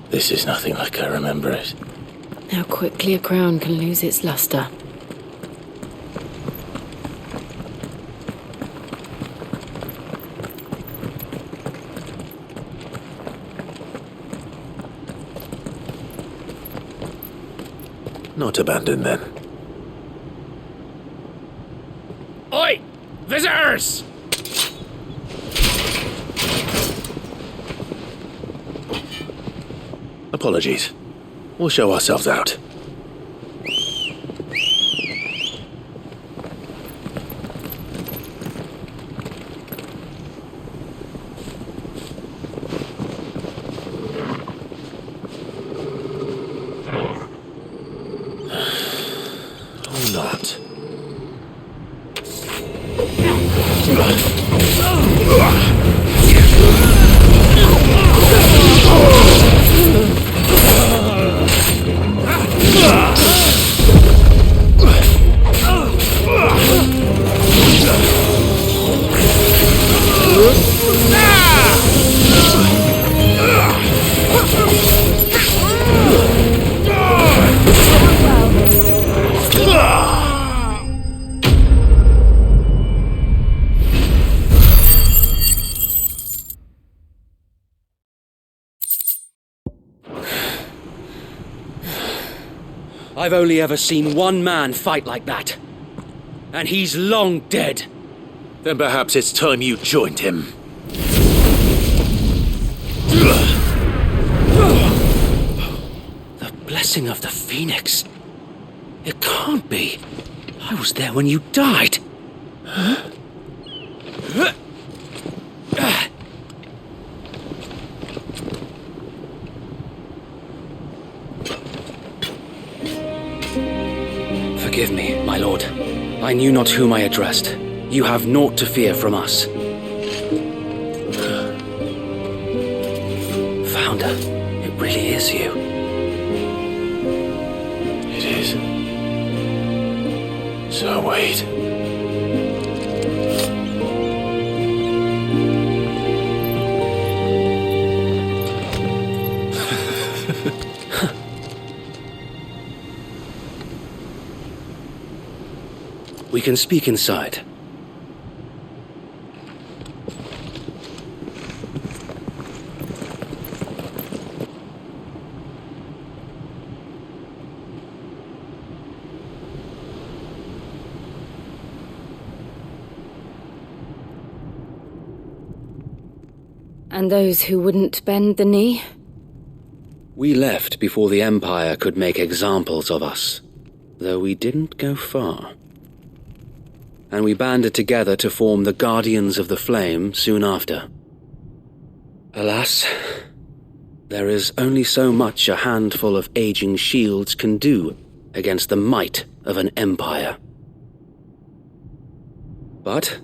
This is nothing like I remember it. How quickly a crown can lose its luster. Not abandoned, then. Oi! Visitors! Apologies. We'll show ourselves out. Or not. I've only ever seen one man fight like that. And he's long dead. Then perhaps it's time you joined him. The blessing of the Phoenix. It can't be. I was there when you died. Forgive me, my lord. I knew not whom I addressed. You have naught to fear from us. Founder, it really is you. It is. So wait. We can speak inside. And those who wouldn't bend the knee? We left before the Empire could make examples of us, though we didn't go far. And we banded together to form the Guardians of the Flame soon after. Alas, there is only so much a handful of aging shields can do against the might of an empire. But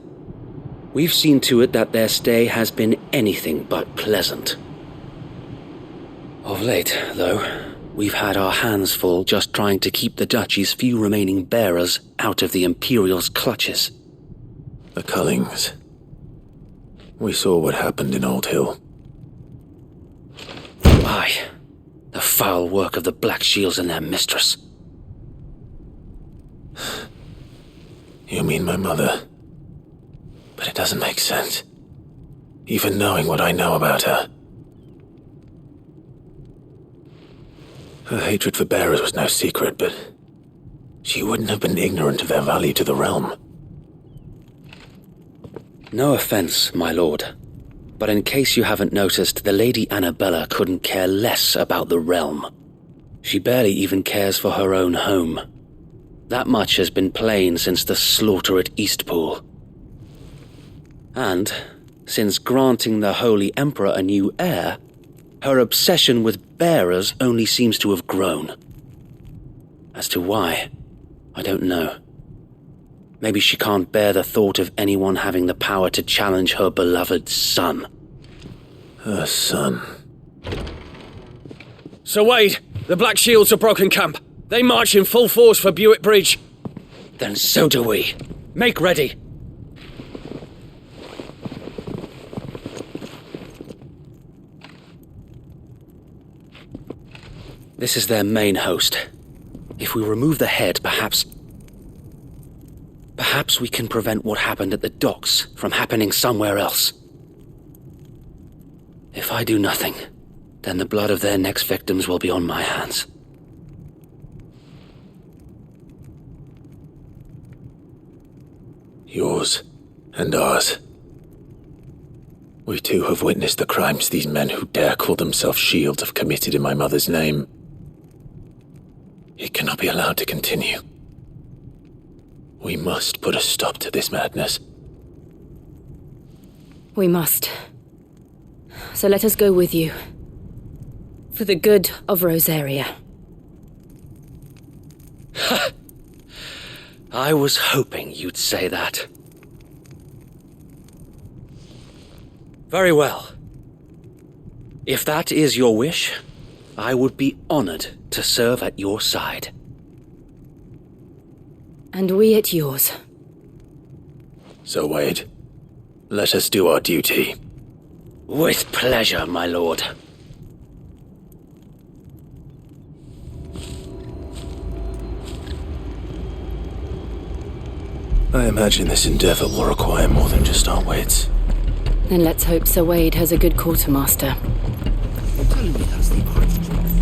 we've seen to it that their stay has been anything but pleasant. Of late, though, we've had our hands full just trying to keep the Duchy's few remaining bearers out of the Imperial's clutches. The Cullings. We saw what happened in Old Hill. Aye, the foul work of the Black Shields and their mistress. You mean my mother? But it doesn't make sense. Even knowing what I know about her. Her hatred for bearers was no secret, but she wouldn't have been ignorant of their value to the realm. No offense, my lord, but in case you haven't noticed, the Lady Annabella couldn't care less about the realm. She barely even cares for her own home. That much has been plain since the slaughter at Eastpool. And, since granting the Holy Emperor a new heir, her obsession with bearers only seems to have grown. As to why, I don't know. Maybe she can't bear the thought of anyone having the power to challenge her beloved son. Her son. Sir Wade, the Black Shields have broken camp. They march in full force for Buick Bridge. Then so do we. Make ready. This is their main host. If we remove the head, perhaps we can prevent what happened at the docks from happening somewhere else. If I do nothing, then the blood of their next victims will be on my hands. Yours and ours. We too have witnessed the crimes these men who dare call themselves shields have committed in my mother's name. It cannot be allowed to continue. We must put a stop to this madness. We must. So let us go with you. For the good of Rosaria. I was hoping you'd say that. Very well. If that is your wish, I would be honored to serve at your side. And we at yours. So, Wade, let us do our duty. With pleasure, my lord. I imagine this endeavor will require more than just our wits. Then let's hope Sir Wade has a good quartermaster. Tell me that's the honest truth.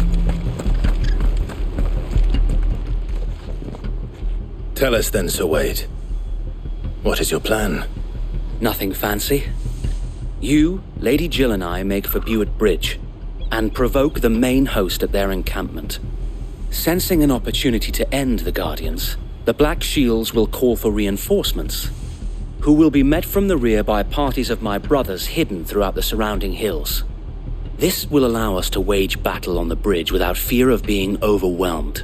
Tell us then, Sir Wade. What is your plan? Nothing fancy. You, Lady Jill and I make for Buett Bridge, and provoke the main host at their encampment. Sensing an opportunity to end the Guardians, the Black Shields will call for reinforcements, who will be met from the rear by parties of my brothers hidden throughout the surrounding hills. This will allow us to wage battle on the bridge without fear of being overwhelmed.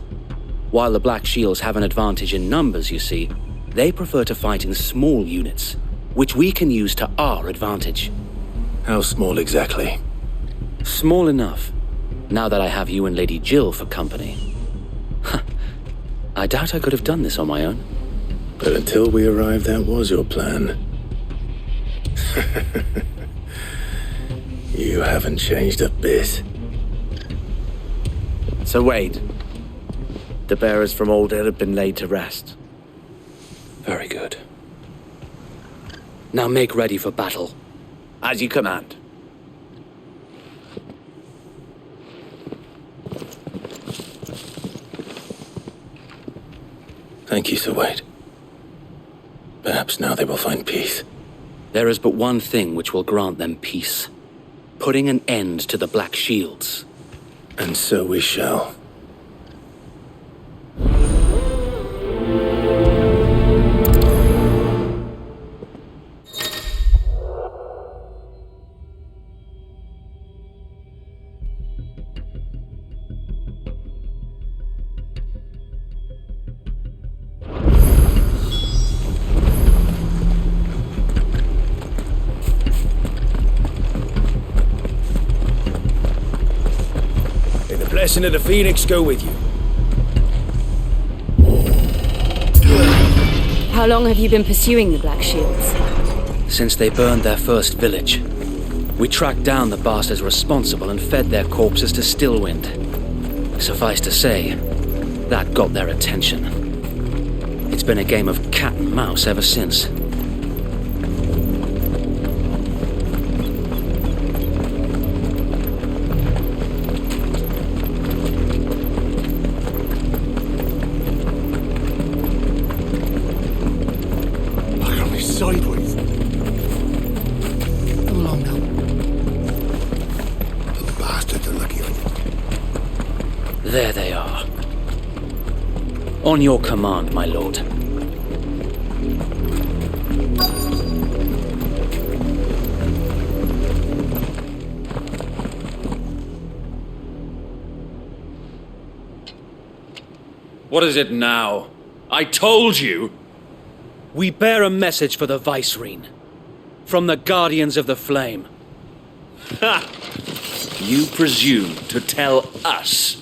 While the Black Shields have an advantage in numbers, you see, they prefer to fight in small units, which we can use to our advantage. How small exactly? Small enough, now that I have you and Lady Jill for company. I doubt I could have done this on my own. But until we arrived, that was your plan. You haven't changed a bit. Sir Wade, the bearers from Old Ed have been laid to rest. Very good. Now make ready for battle. As you command. Thank you, Sir Wade. Perhaps now they will find peace. There is but one thing which will grant them peace. Putting an end to the Black Shields. And so we shall. Blessing of the Phoenix go with you. How long have you been pursuing the Black Shields? Since they burned their first village. We tracked down the bastards responsible and fed their corpses to Stillwind. Suffice to say, that got their attention. It's been a game of cat and mouse ever since. Sideways. Come along now. The bastards are lucky on you. There they are. On your command, my lord. What is it now? I told you! We bear a message for the Vicereine. From the Guardians of the Flame. Ha! You presume to tell us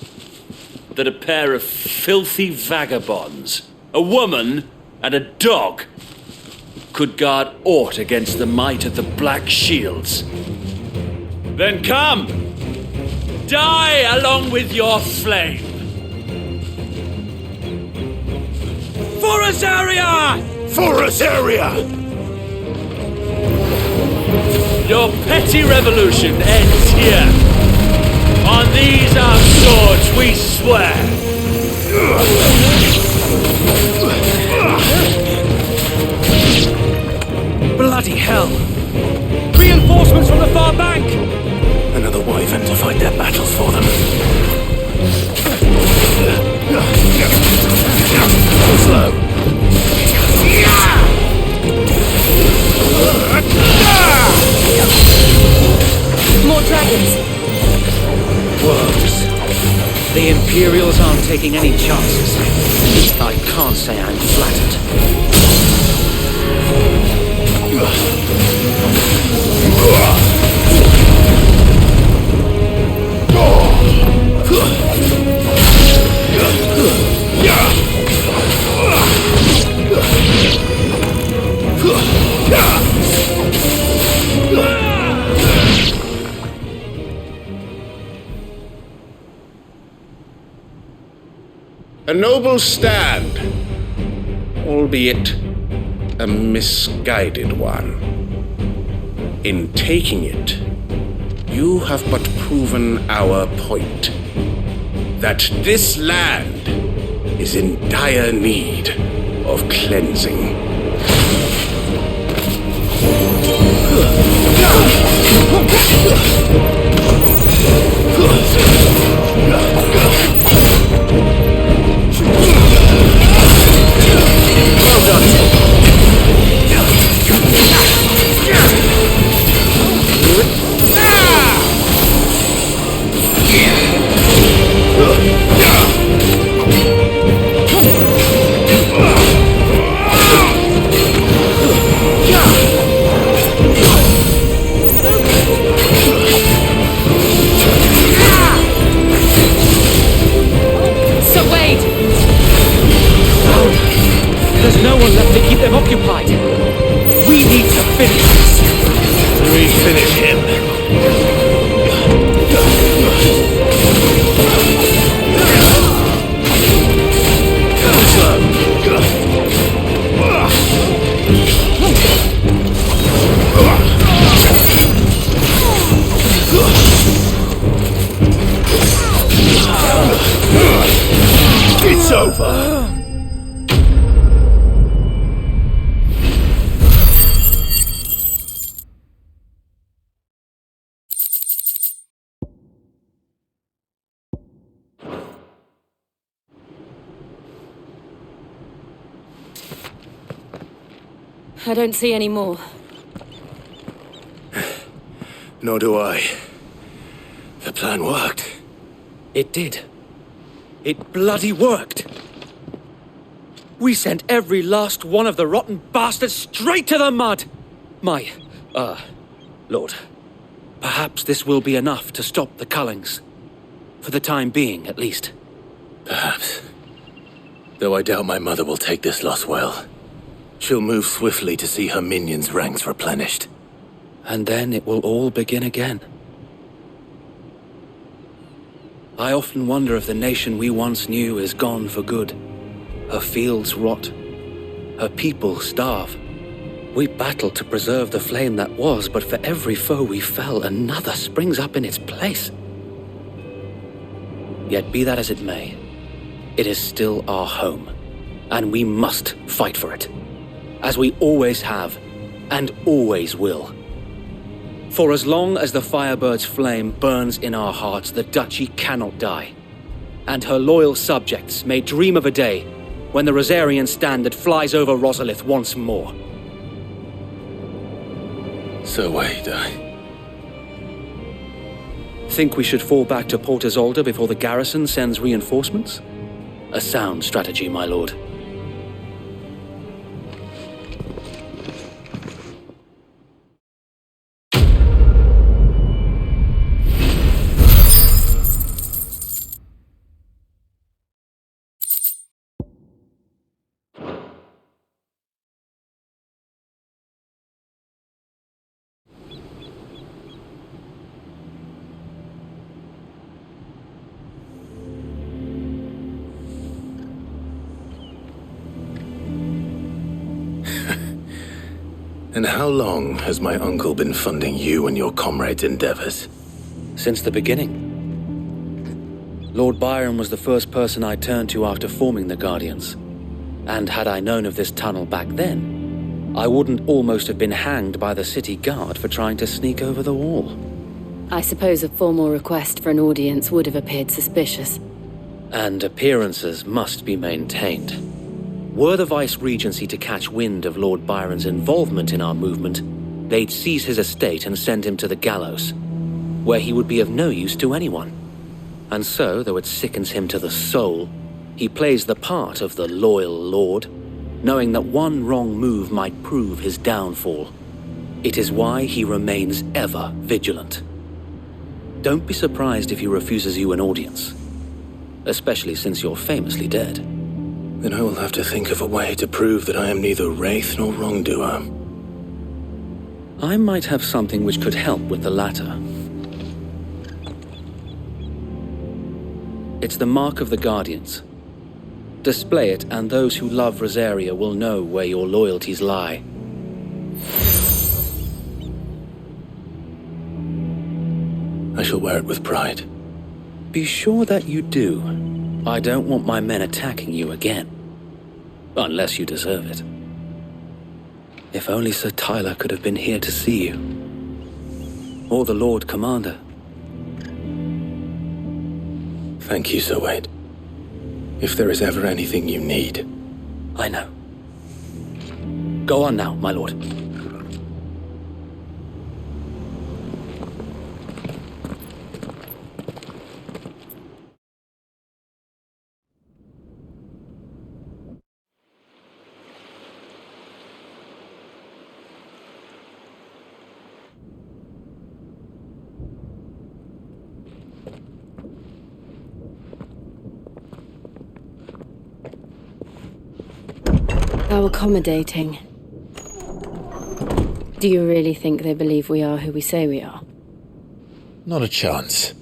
that a pair of filthy vagabonds, a woman and a dog, could guard aught against the might of the Black Shields? Then come! Die along with your flame! For Rosaria! For Rosaria! Your petty revolution ends here. On these our swords we swear. Bloody hell! Reinforcements from the far bank! Another wyvern to fight their battles for them. Slow. More dragons! Worms. The Imperials aren't taking any chances. I can't say I'm flattered. A noble stand, albeit a misguided one. In taking it, you have but proven our point, that this land is in dire need of cleansing. There's no one left to keep them occupied. We need to finish this. We finish him. It's over. I don't see any more. Nor do I. The plan worked. It did. It bloody worked. We sent every last one of the rotten bastards straight to the mud! Lord, perhaps this will be enough to stop the Cullings. For the time being, at least. Perhaps. Though I doubt my mother will take this loss well. She'll move swiftly to see her minions' ranks replenished. And then it will all begin again. I often wonder if the nation we once knew is gone for good. Her fields rot. Her people starve. We battled to preserve the flame that was, but for every foe we fell, another springs up in its place. Yet be that as it may, it is still our home, and we must fight for it. As we always have, and always will. For as long as the Firebird's flame burns in our hearts, the Duchy cannot die. And her loyal subjects may dream of a day when the Rosarian standard flies over Rosalith once more. So wait, Think we should fall back to Port Isolde before the garrison sends reinforcements? A sound strategy, my lord. And how long has my uncle been funding you and your comrades' endeavors? Since the beginning. Lord Byron was the first person I turned to after forming the Guardians. And had I known of this tunnel back then, I wouldn't almost have been hanged by the city guard for trying to sneak over the wall. I suppose a formal request for an audience would have appeared suspicious. And appearances must be maintained. Were the Vice-Regency to catch wind of Lord Byron's involvement in our movement, they'd seize his estate and send him to the gallows, where he would be of no use to anyone. And so, though it sickens him to the soul, he plays the part of the loyal lord, knowing that one wrong move might prove his downfall. It is why he remains ever vigilant. Don't be surprised if he refuses you an audience, especially since you're famously dead. Then I will have to think of a way to prove that I am neither wraith nor wrongdoer. I might have something which could help with the latter. It's the mark of the Guardians. Display it, and those who love Rosaria will know where your loyalties lie. I shall wear it with pride. Be sure that you do. I don't want my men attacking you again. Unless you deserve it. If only Sir Tyler could have been here to see you. Or the Lord Commander. Thank you, Sir Wade. If there is ever anything you need. I know. Go on now, my lord. How accommodating. Do you really think they believe we are who we say we are? Not a chance.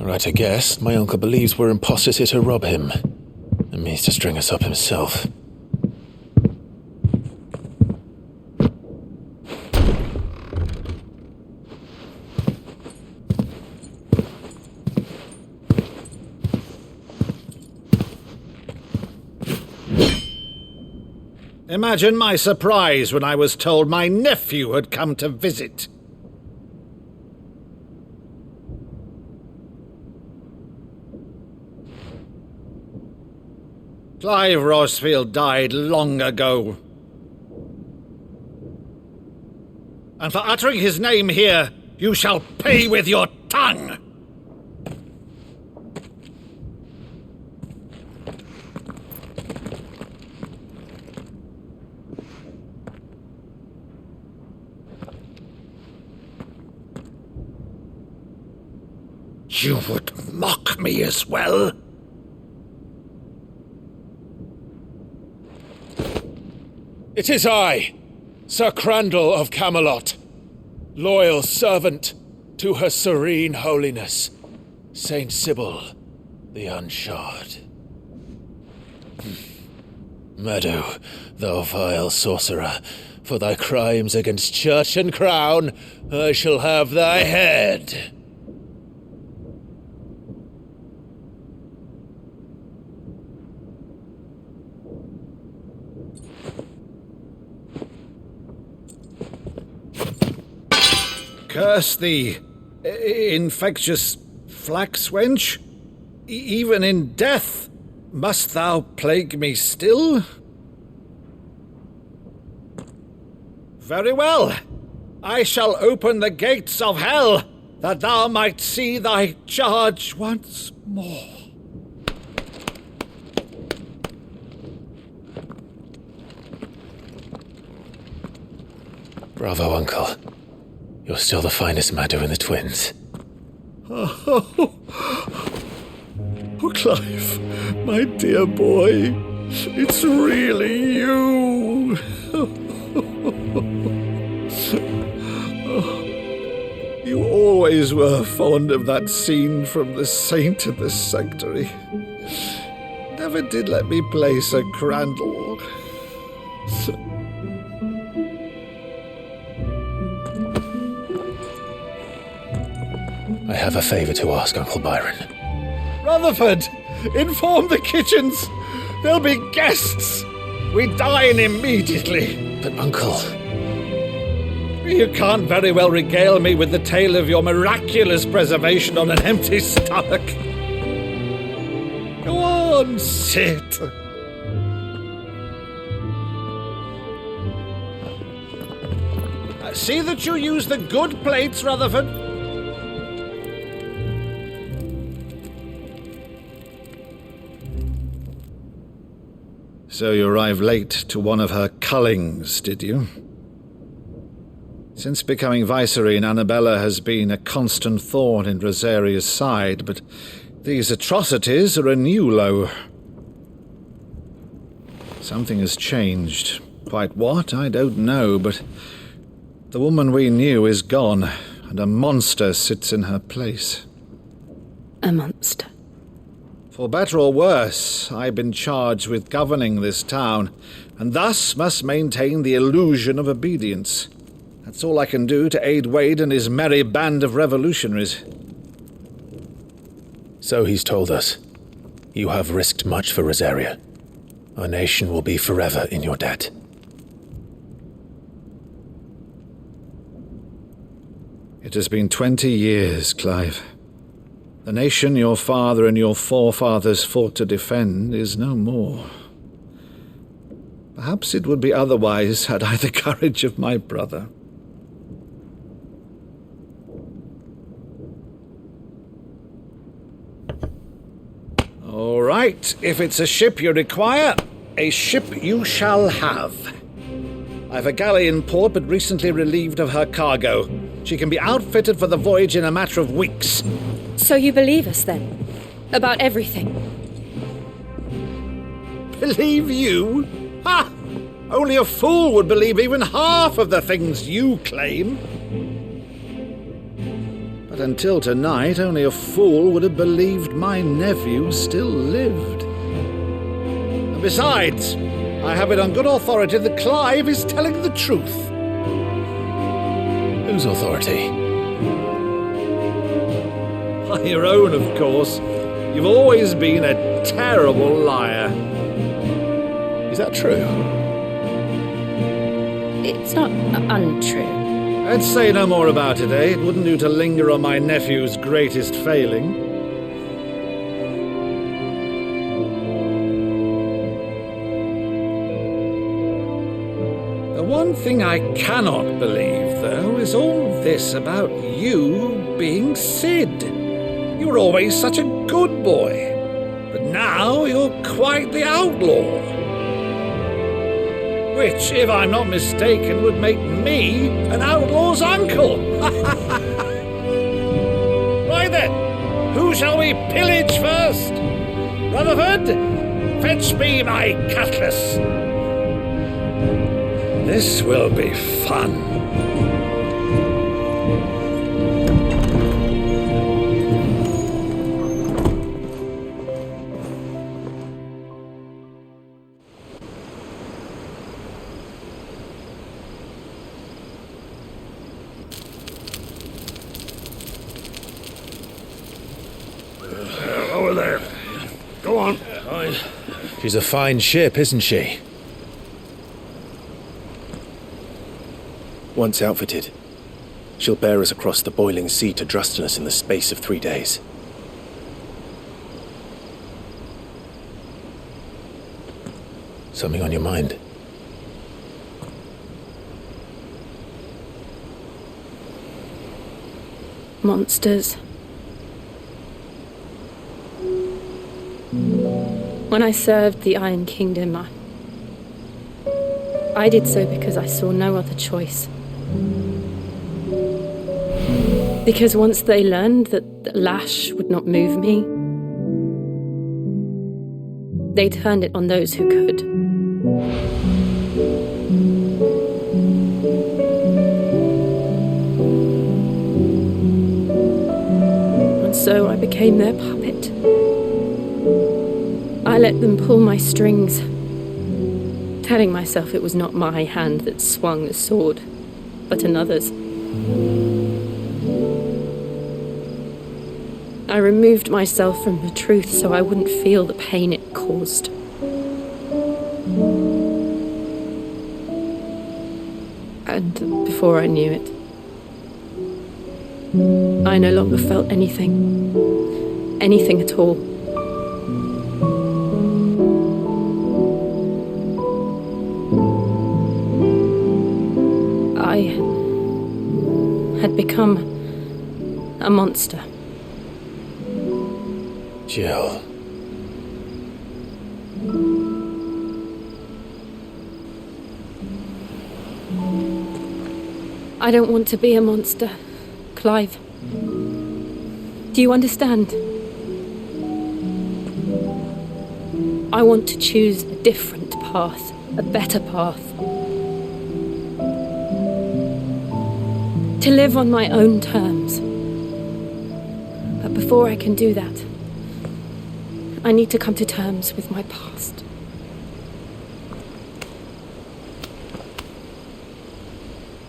Right, I guess. My uncle believes we're imposters here to rob him. And means to string us up himself. Imagine my surprise when I was told my nephew had come to visit. Clive Rosfield died long ago. And for uttering his name here, you shall pay with your tongue! You would mock me as well? It is I, Sir Crandall of Camelot, loyal servant to Her Serene Holiness, Saint Sybil the Unshod. Meadow, thou vile sorcerer, for thy crimes against church and crown, I shall have thy head. Curse thee, infectious flax wench. Even in death, must thou plague me still? Very well. I shall open the gates of hell, that thou might see thy charge once more. Bravo, Uncle. You're still the finest Meadow in the twins. Oh, Clive, my dear boy, it's really you. You always were fond of that scene from The Saint and the Sanctuary. Never did let me play Sir Crandall. I have a favor to ask, Uncle Byron. Rutherford, inform the kitchens. There'll be guests. We dine immediately. But, Uncle... You can't very well regale me with the tale of your miraculous preservation on an empty stomach. Go on, sit. See that you use the good plates, Rutherford. So you arrived late to one of her cullings, did you? Since becoming Vicereine, Annabella has been a constant thorn in Rosaria's side, but these atrocities are a new low. Something has changed. Quite what, I don't know, but the woman we knew is gone, and a monster sits in her place. A monster. For better or worse, I've been charged with governing this town, and thus must maintain the illusion of obedience. That's all I can do to aid Wade and his merry band of revolutionaries. So he's told us. You have risked much for Rosaria. Our nation will be forever in your debt. It has been 20 years, Clive. The nation your father and your forefathers fought to defend is no more. Perhaps it would be otherwise had I the courage of my brother. All right, if it's a ship you require, a ship you shall have. I've a galley in port, but recently relieved of her cargo. She can be outfitted for the voyage in a matter of weeks. So you believe us, then? About everything? Believe you? Ha! Only a fool would believe even half of the things you claim. But until tonight, only a fool would have believed my nephew still lived. And besides, I have it on good authority that Clive is telling the truth. Whose authority? By your own, of course. You've always been a terrible liar. Is that true? It's not untrue. Let's say no more about it, eh? It wouldn't do to linger on my nephew's greatest failing. The one thing I cannot believe, though, is all this about you being Sid. You were always such a good boy, but now you're quite the outlaw. Which, if I'm not mistaken, would make me an outlaw's uncle. Right then, who shall we pillage first? Rutherford, fetch me my cutlass. This will be fun. Over there. Go on. She's a fine ship, isn't she? Once outfitted, she'll bear us across the boiling sea to Drustinus in the space of 3 days. Something on your mind? Monsters. When I served the Iron Kingdom, I did so because I saw no other choice. Because once they learned that the lash would not move me, they turned it on those who could. so I became their puppet. I let them pull my strings, telling myself it was not my hand that swung the sword, but another's. I removed myself from the truth so I wouldn't feel the pain it caused. And before I knew it, I no longer felt anything. Anything at all. I had become a monster. Jill. I don't want to be a monster, Clive. Do you understand? I want to choose a different path, a better path. To live on my own terms. But before I can do that, I need to come to terms with my past.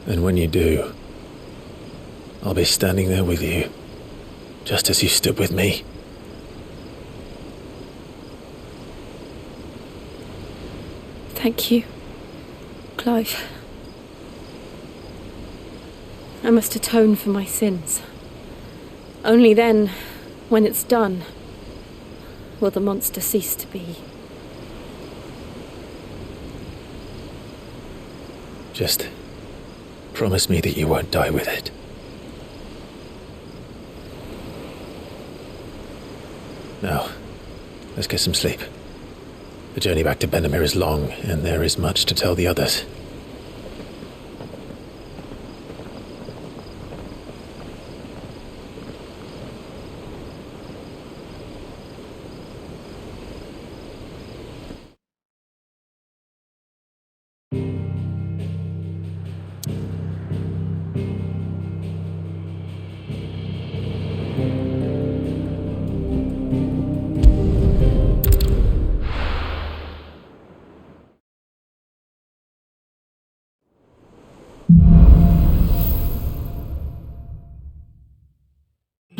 And when you do, I'll be standing there with you, just as you stood with me. Thank you, Clive. I must atone for my sins. Only then, when it's done, will the monster cease to be. Just promise me that you won't die with it. Now, let's get some sleep. The journey back to Benamir is long, and there is much to tell the others.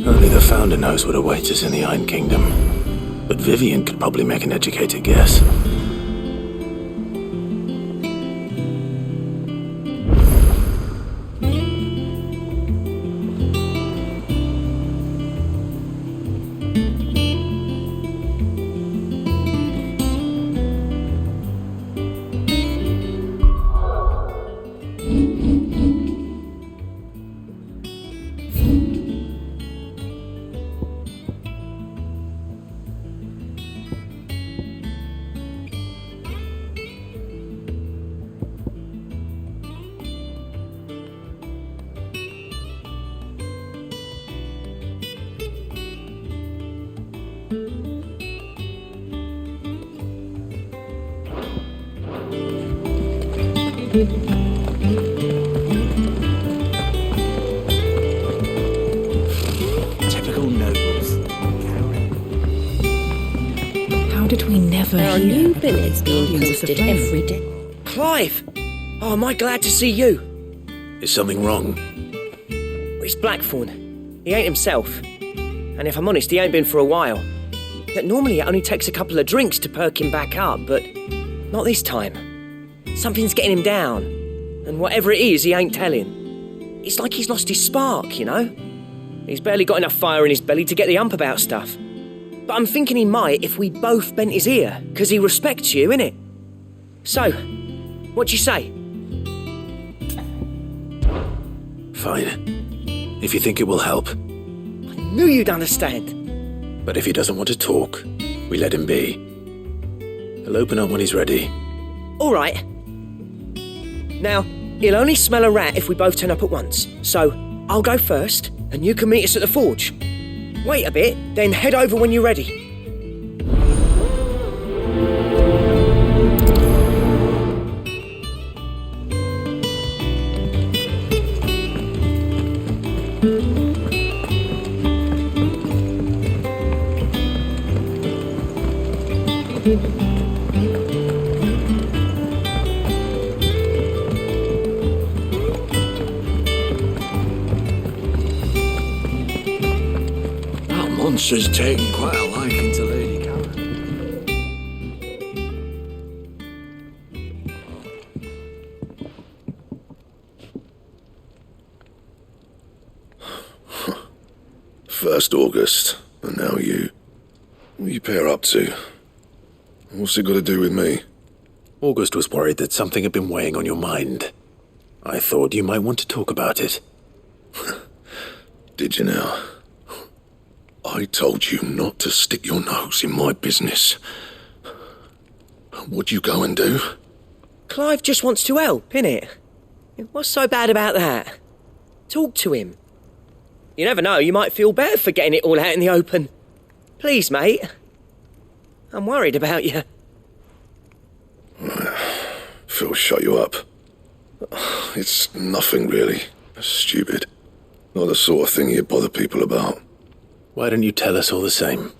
Only the Founder knows what awaits us in the Iron Kingdom. But Vivian could probably make an educated guess. Typical nobles. How did we never There are hear new of billets being Guardians of the posted Flame? every day. Clive! Oh, am I glad to see you? Is something wrong? It's Blackthorn. He ain't himself. And if I'm honest, he ain't been for a while. Yet normally it only takes a couple of drinks to perk him back up, but not this time. Something's getting him down. And whatever it is, he ain't telling. It's like he's lost his spark, you know? He's barely got enough fire in his belly to get the ump about stuff. But I'm thinking he might if we both bent his ear, because he respects you, innit? So, what you say? Fine. If you think it will help. Knew you'd understand. But if he doesn't want to talk, we let him be. He'll open up when he's ready. All right. Now, he'll only smell a rat if we both turn up at once. So, I'll go first, and you can meet us at the forge. Wait a bit, then head over when you're ready. That monster's taken quite a liking to Lady Karen. First August, and now you. What are you pair up to? What's it got to do with me? August was worried that something had been weighing on your mind. I thought you might want to talk about it. Did you now? I told you not to stick your nose in my business. What'd you go and do? Clive just wants to help, innit? What's so bad about that? Talk to him. You never know, you might feel better for getting it all out in the open. Please, mate. I'm worried about you. Phil shut you up. It's nothing really. Stupid. Not the sort of thing you bother people about. Why don't you tell us all the same?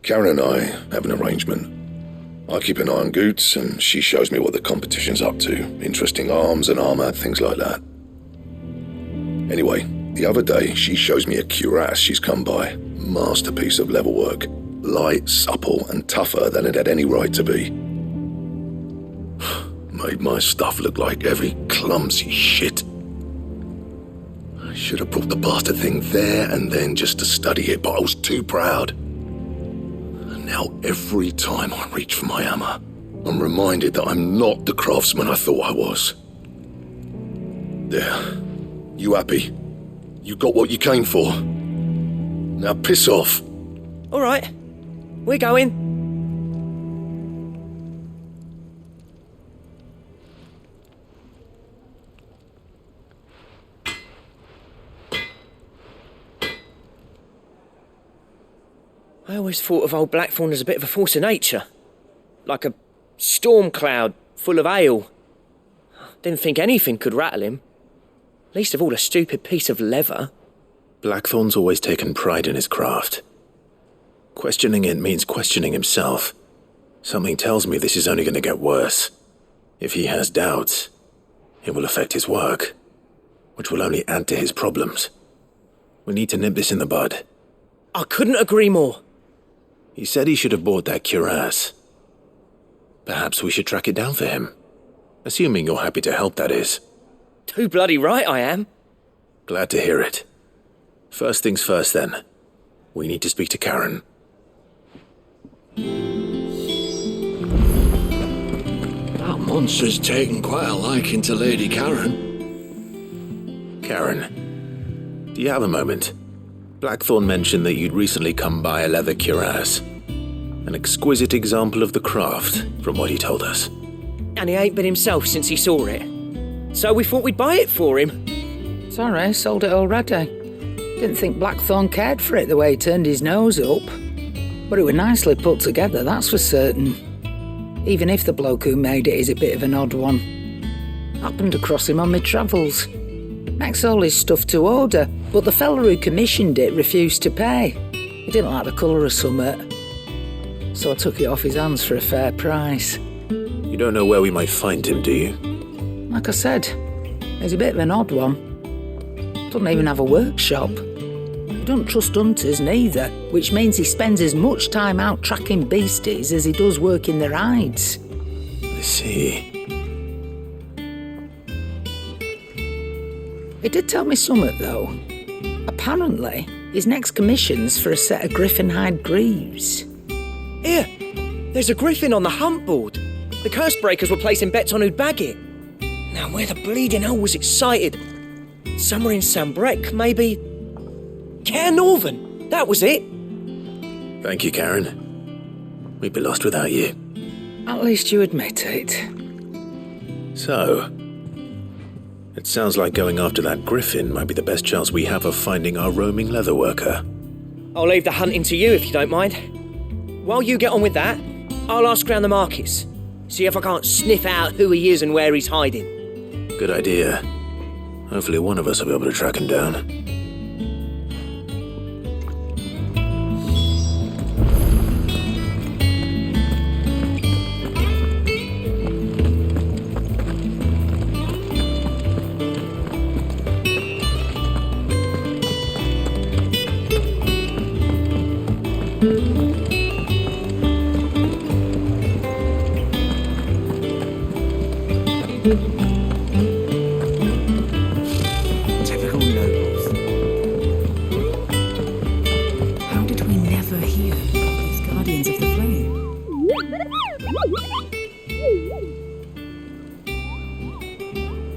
Karen and I have an arrangement. I keep an eye on Goots, and she shows me what the competition's up to. Interesting arms and armour, things like that. Anyway, the other day, she shows me a cuirass she's come by. Masterpiece of level work. Light, supple, and tougher than it had any right to be. Made my stuff look like heavy, clumsy shit. I should have brought the bastard thing there and then just to study it, but I was too proud. And now every time I reach for my hammer, I'm reminded that I'm not the craftsman I thought I was. There. You happy? You got what you came for? Now piss off. All right. We're going. I always thought of old Blackthorn as a bit of a force of nature. Like a storm cloud full of ale. Didn't think anything could rattle him. Least of all a stupid piece of leather. Blackthorn's always taken pride in his craft. Questioning it means questioning himself. Something tells me this is only going to get worse. If he has doubts, it will affect his work, which will only add to his problems. We need to nip this in the bud. I couldn't agree more. He said he should have bought that cuirass. Perhaps we should track it down for him. Assuming you're happy to help, that is. Too bloody right I am. Glad to hear it. First things first, then. We need to speak to Karen. That monster's taken quite a liking to Lady Karen. Karen, do you have a moment? Blackthorn mentioned that you'd recently come by a leather cuirass. An exquisite example of the craft, from what he told us. And he ain't been himself since he saw it. So we thought we'd buy it for him. Sorry, sold it already. Didn't think Blackthorn cared for it the way he turned his nose up. But it was nicely put together, that's for certain. Even if the bloke who made it is a bit of an odd one. Happened across him on my travels. Makes all his stuff to order, but the fella who commissioned it refused to pay. He didn't like the colour of summit. So I took it off his hands for a fair price. You don't know where we might find him, do you? Like I said, he's a bit of an odd one. Doesn't even have a workshop. He don't trust hunters neither, which means he spends as much time out tracking beasties as he does working their hides. I see. He did tell me something, though. Apparently, his next commission's for a set of griffin hide greaves. Here, there's a griffin on the hunt board. The curse breakers were placing bets on who'd bag it. Now, where the bleeding hell was it sighted? Somewhere in Sambrec, maybe. Care Northern, that was it. Thank you, Karen. We'd be lost without you. At least you admit it. So, it sounds like going after that griffin might be the best chance we have of finding our roaming leather worker. I'll leave the hunting to you if you don't mind. While you get on with that, I'll ask around the markets. See if I can't sniff out who he is and where he's hiding. Good idea. Hopefully one of us will be able to track him down. Typical nobles. How did we never hear about these guardians of the flame?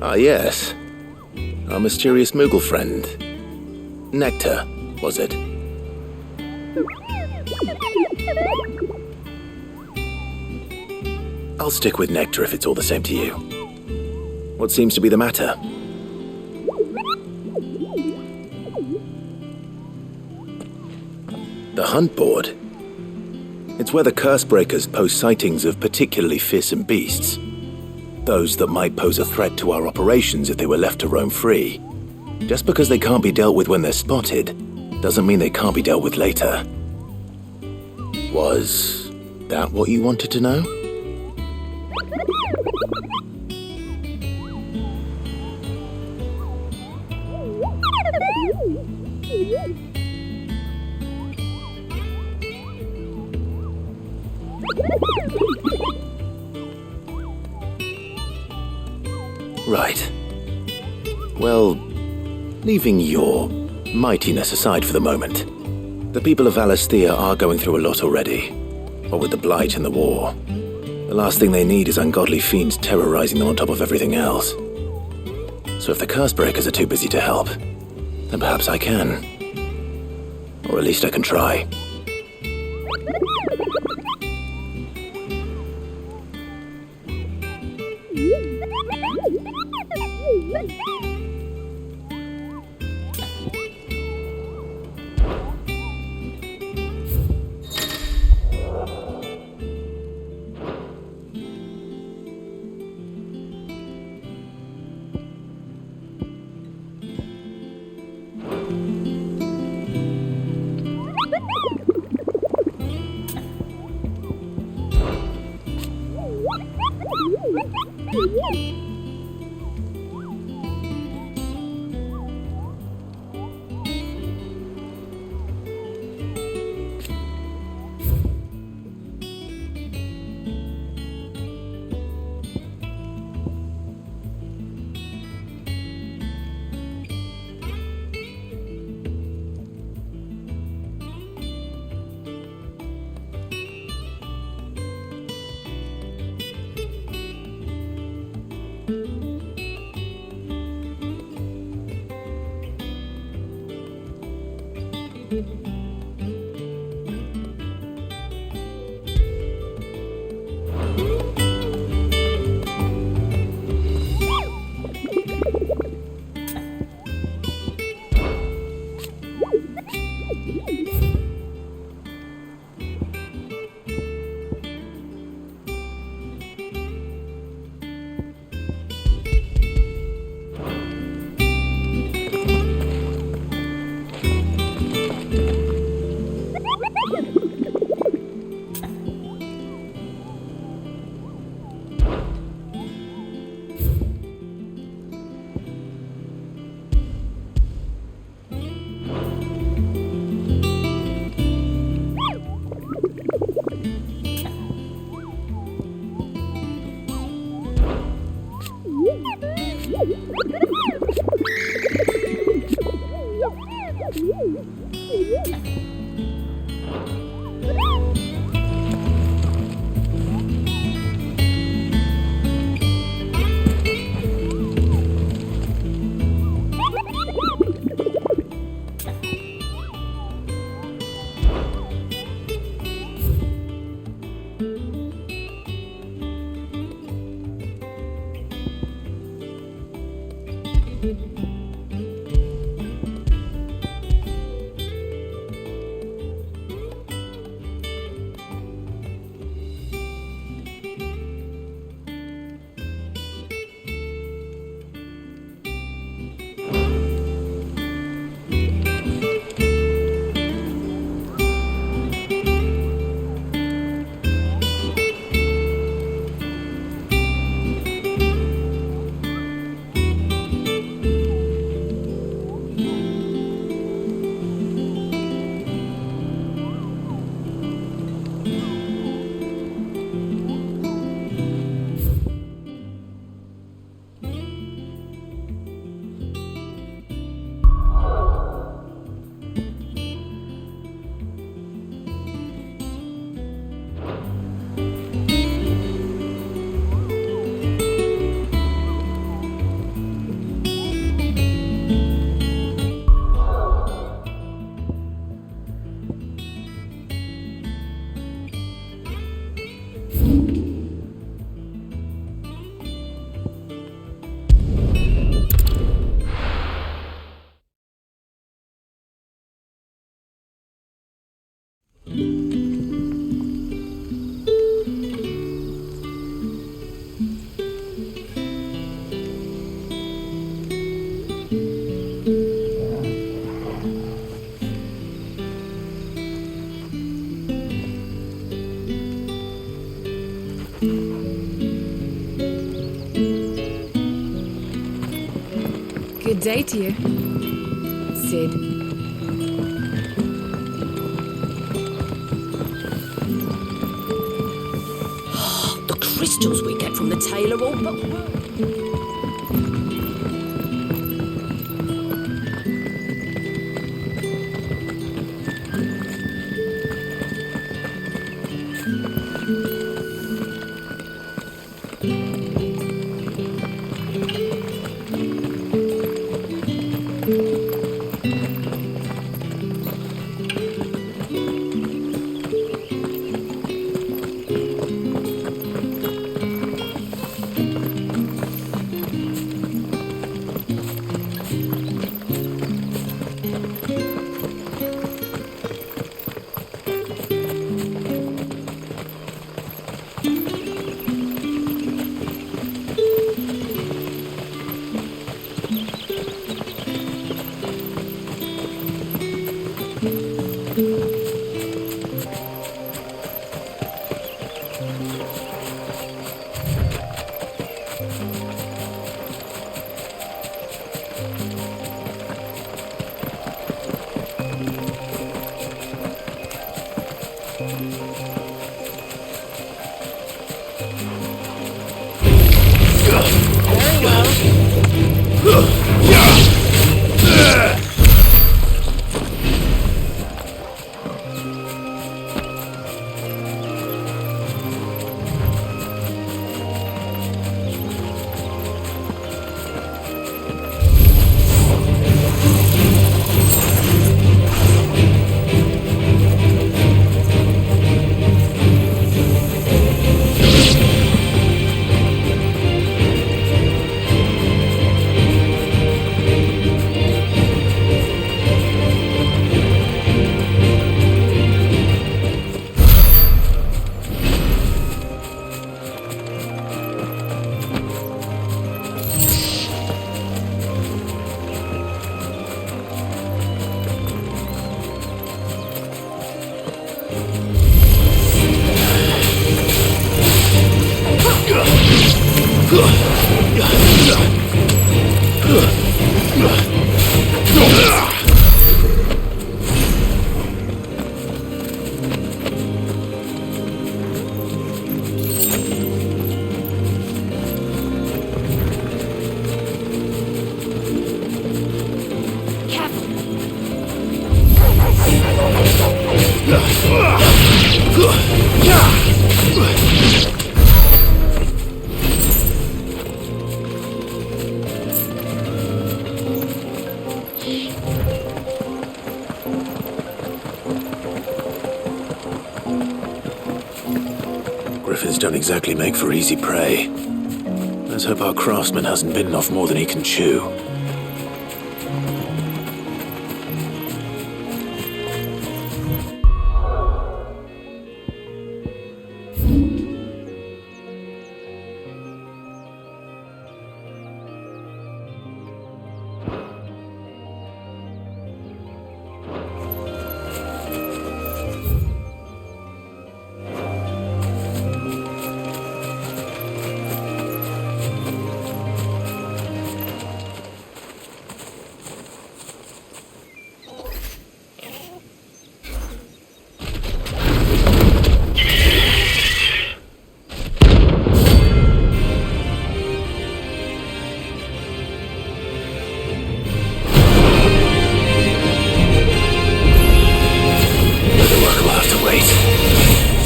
Ah, yes. Our mysterious Moogle friend. Nectar, was it? I'll stick with Nectar if it's all the same to you. What seems to be the matter? The hunt board? It's where the Cursebreakers post sightings of particularly fearsome beasts. Those that might pose a threat to our operations if they were left to roam free. Just because they can't be dealt with when they're spotted, doesn't mean they can't be dealt with later. Was that what you wanted to know? Right. Well, leaving your mightiness aside for the moment, the people of Valisthea are going through a lot already. What with the Blight and the war. The last thing they need is ungodly fiends terrorizing them on top of everything else. So if the Cursebreakers are too busy to help, then perhaps I can. Or at least I can try. Good day to you, Sid. The crystals we get from the tailor all but Griffins don't exactly make for easy prey. Let's hope our craftsman hasn't bitten off more than he can chew.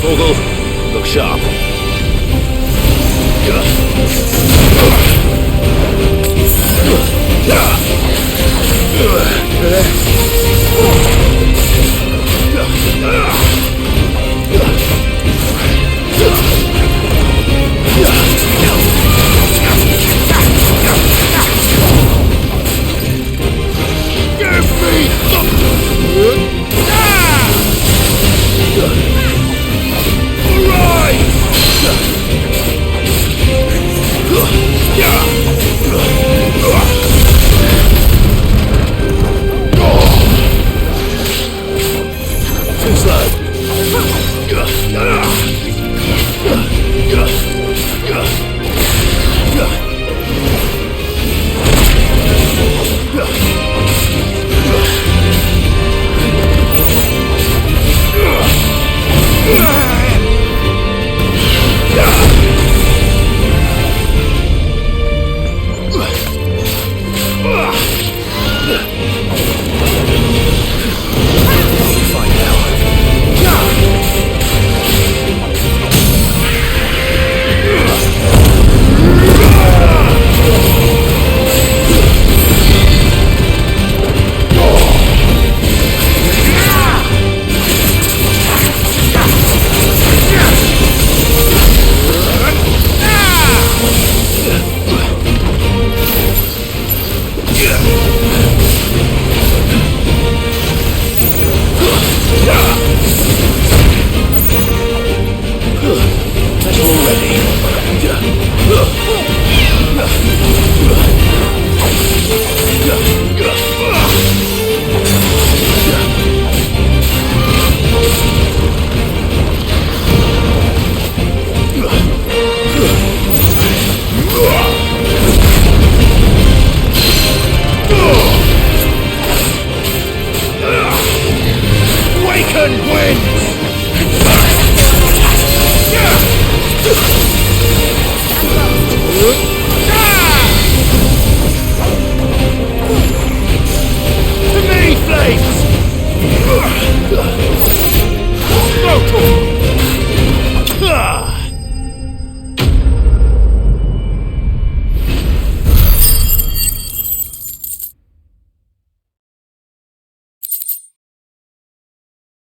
Torgal, look sharp. Give me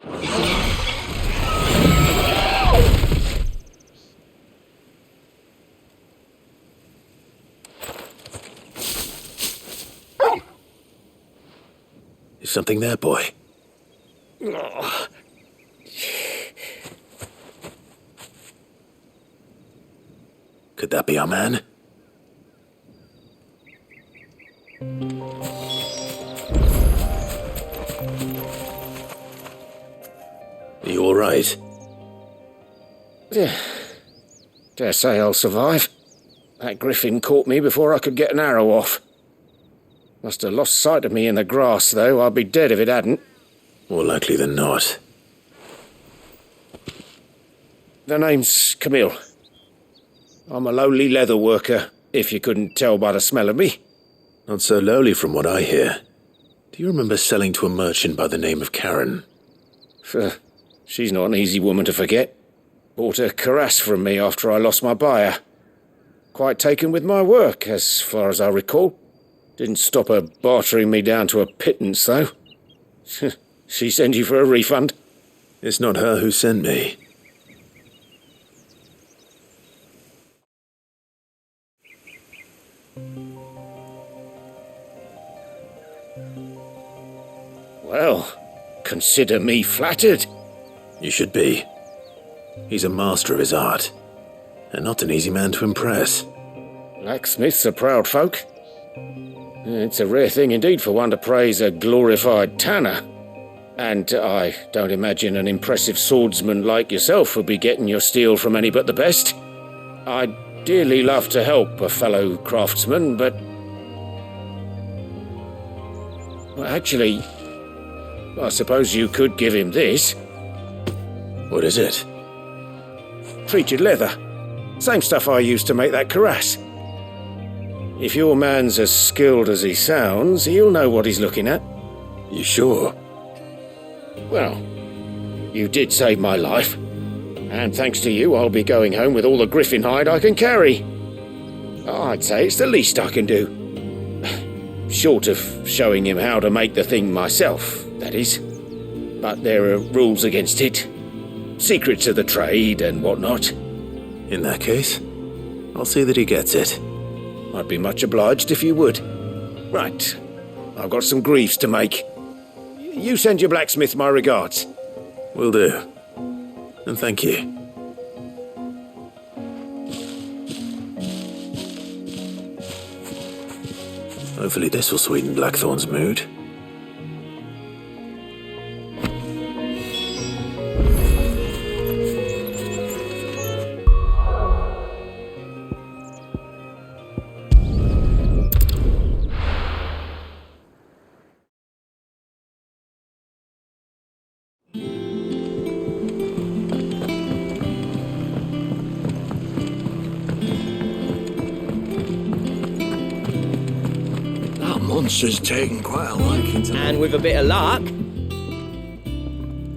Is something there, boy? Could that be our man? Are you all right? Dare say I'll survive. That griffin caught me before I could get an arrow off. Must have lost sight of me in the grass, though. I'd be dead if it hadn't. More likely than not. The name's Camille. I'm a lowly leather worker, if you couldn't tell by the smell of me. Not so lowly from what I hear. Do you remember selling to a merchant by the name of Karen? She's not an easy woman to forget. Bought a cuirass from me after I lost my buyer. Quite taken with my work, as far as I recall. Didn't stop her bartering me down to a pittance, though. She sent you for a refund? It's not her who sent me. Well, consider me flattered. You should be. He's a master of his art, and not an easy man to impress. Blacksmiths are proud folk. It's a rare thing indeed for one to praise a glorified tanner. And I don't imagine an impressive swordsman like yourself would be getting your steel from any but the best. I'd dearly love to help a fellow craftsman, but... Well, actually, I suppose you could give him this. What is it? Treated leather. Same stuff I used to make that cuirass. If your man's as skilled as he sounds, he'll know what he's looking at. You sure? Well, you did save my life. And thanks to you, I'll be going home with all the griffin hide I can carry. I'd say it's the least I can do. Short of showing him how to make the thing myself, that is. But there are rules against it. Secrets of the trade and whatnot. In that case, I'll see that he gets it. I'd be much obliged if you would. Right. I've got some greaves to make. You send your blacksmith my regards. Will do. And thank you. Hopefully this will sweeten Blackthorn's mood. Monster's taken quite a liking to me. And with a bit of luck.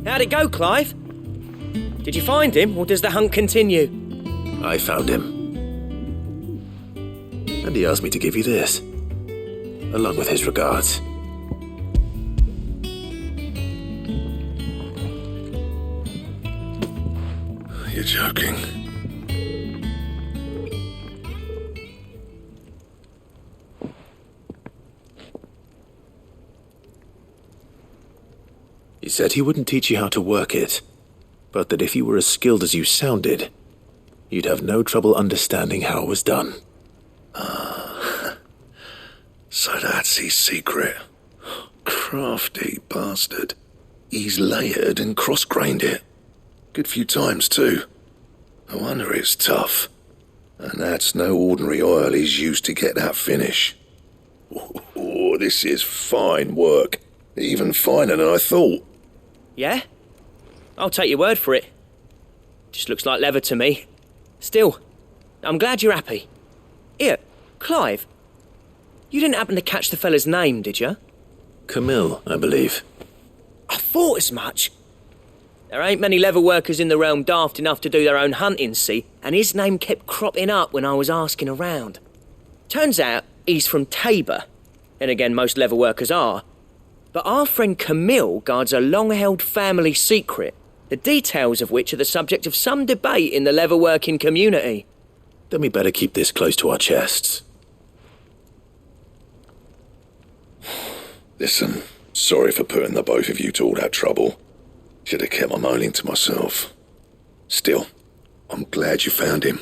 How'd it go, Clive? Did you find him, or does the hunt continue? I found him. And he asked me to give you this, along with his regards. You're joking. He said he wouldn't teach you how to work it, but that if you were as skilled as you sounded, you'd have no trouble understanding how it was done. So that's his secret. Crafty bastard. He's layered and cross-grained it. Good few times, too. No wonder it's tough. And that's no ordinary oil he's used to get that finish. Oh, this is fine work. Even finer than I thought. Yeah? I'll take your word for it. Just looks like leather to me. Still, I'm glad you're happy. Here, Clive, you didn't happen to catch the fella's name, did you? Camille, I believe. I thought as much. There ain't many leather workers in the realm daft enough to do their own hunting, see, and his name kept cropping up when I was asking around. Turns out he's from Tabor, and again most leather workers are. But our friend Camille guards a long-held family secret, the details of which are the subject of some debate in the leatherworking community. Then we better keep this close to our chests. Listen, sorry for putting the both of you to all that trouble. Should have kept my moaning to myself. Still, I'm glad you found him.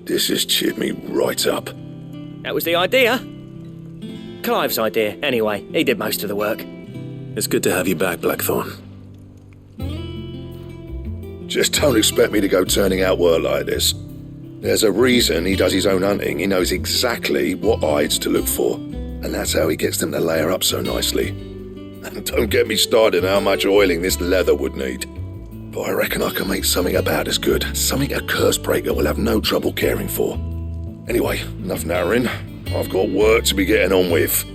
This has cheered me right up. That was the idea. Clive's idea, anyway. He did most of the work. It's good to have you back, Blackthorn. Just don't expect me to go turning out work like this. There's a reason he does his own hunting. He knows exactly what hides to look for. And that's how he gets them to layer up so nicely. And don't get me started on how much oiling this leather would need. But I reckon I can make something about as good. Something a Cursebreaker will have no trouble caring for. Anyway, enough narrowing. I've got work to be getting on with.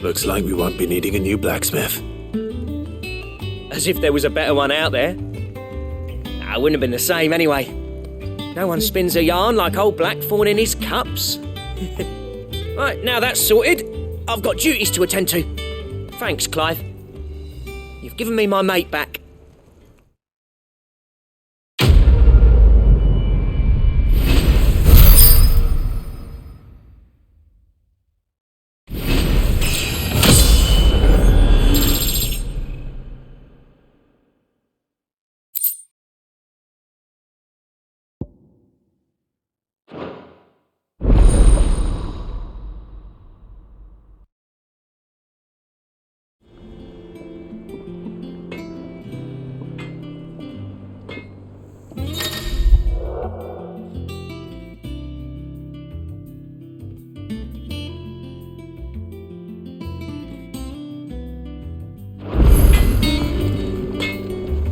Looks like we won't be needing a new blacksmith. As if there was a better one out there. Nah, it wouldn't have been the same anyway. No one spins a yarn like old Blackthorn in his cups. Right, now that's sorted, I've got duties to attend to. Thanks, Clive. You've given me my mate back.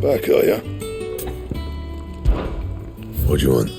Back, are ya? What do you want?